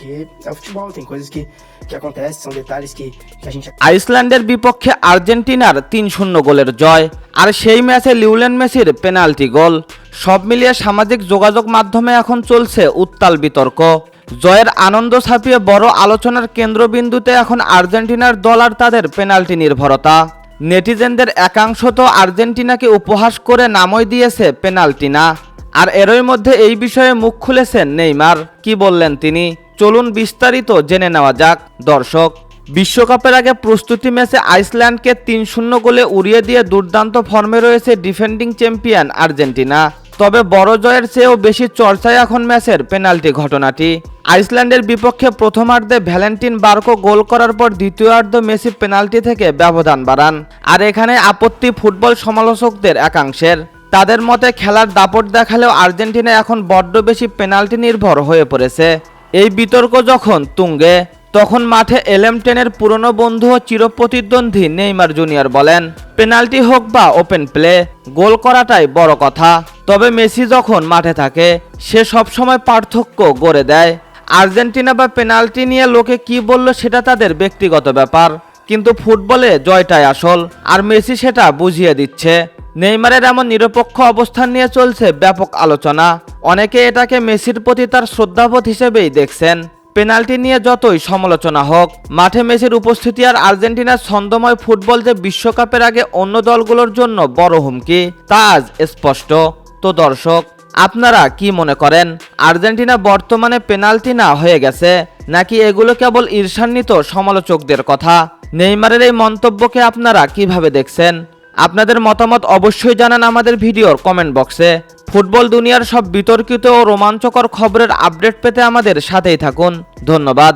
porque é o futebol, tem coisas que acontecem, são detalhes que a gente... আইসল্যান্ডের বিপক্ষে আর্জেন্টিনার 3-0 গোলের জয়, আর সেই ম্যাচে লিওনেল মেসির পেনাল্টি গোল। সব মিলিয়ে সামাজিক যোগাযোগ মাধ্যমে এখন চলছে উত্তাল বিতর্ক। জয়ের আনন্দ ছাপিয়ে বড় আলোচনার কেন্দ্রবিন্দুতে এখন আর্জেন্টিনার দল আর তাদের পেনাল্টি নির্ভরতা। নেটিজেনদের একাংশ তো আর্জেন্টিনাকে উপহাস করে নামই দিয়েছে পেনাল্টি না। আর এরই মধ্যে এই বিষয়ে মুখ খুলেছেন নেইমার। কি বললেন তিনি, চলুন বিস্তারিত জেনে নেওয়া যাক দর্শক। বিশ্বকাপের আগে প্রস্তুতি ম্যাচে আইসল্যান্ডকে 3-0 গোলে উড়িয়ে দিয়ে দুর্দান্ত ফর্মে রয়েছে ডিফেন্ডিং চ্যাম্পিয়ন আর্জেন্টিনা। তবে বড় জয়ের চেয়েও বেশি চর্চায় এখন ম্যাচের পেনাল্টি ঘটনাটি। আইসল্যান্ডের বিপক্ষে প্রথমার্ধে ভ্যালেন্টিন বার্কো গোল করার পর দ্বিতীয়ার্ধে মেসি পেনাল্টি থেকে ব্যবধান বাড়ান। আর এখানে আপত্তি ফুটবল সমালোচকদের একাংশের। তাদের মতে খেলার দাপট দেখালেও আর্জেন্টিনা এখন বড্ড বেশি পেনাল্টি নির্ভর হয়ে পড়েছে। এই বিতর্ক যখন তুঙ্গে, তখন মাঠে এলএম10-এর পুরনো বন্ধু ও চিরপ্রতিদ্বন্দ্বী নেইমার জুনিয়র বলেন, পেনাল্টি হোক বা ওপেন প্লে, গোল করাটাই বড় কথা। তবে মেসি যখন মাঠে থাকে সে সবসময় পার্থক্য গড়ে দেয়। আর্জেন্টিনা বা পেনাল্টি নিয়ে লোকে কি বলল সেটা তাদের ব্যক্তিগত ব্যাপার, কিন্তু ফুটবলে জয়টাই আসল, আর মেসি সেটা বুঝিয়ে দিচ্ছে। নেইমারের এমন নিরপেক্ষ অবস্থান নিয়ে চলছে ব্যাপক আলোচনা। অনেকে এটাকে মেসির প্রতি তার শ্রদ্ধাবোধ হিসেবেই দেখছেন। পেনাল্টি নিয়ে যতই সমালোচনা হোক, মাঠে মেসির উপস্থিতি আর আর্জেন্টিনার ছন্দময় ফুটবল যে বিশ্বকাপের আগে অন্য দলগুলোর জন্য বড় হুমকি তা আজ স্পষ্ট। তো দর্শক, আপনারা কি মনে করেন, আর্জেন্টিনা বর্তমানে পেনাল্টি না হয়ে গেছে, নাকি এগুলো কেবল ঈর্ষান্বিত সমালোচকদের কথা? নেইমারের এই মন্তব্যকে আপনারা কিভাবে দেখছেন? আপনাদের মতামত অবশ্যই জানান আমাদের ভিডিওর কমেন্ট বক্সে। ফুটবল দুনিয়ার সব বিতর্কিত ও রোমাঞ্চকর খবরের আপডেট পেতে আমাদের সাথেই থাকুন। ধন্যবাদ।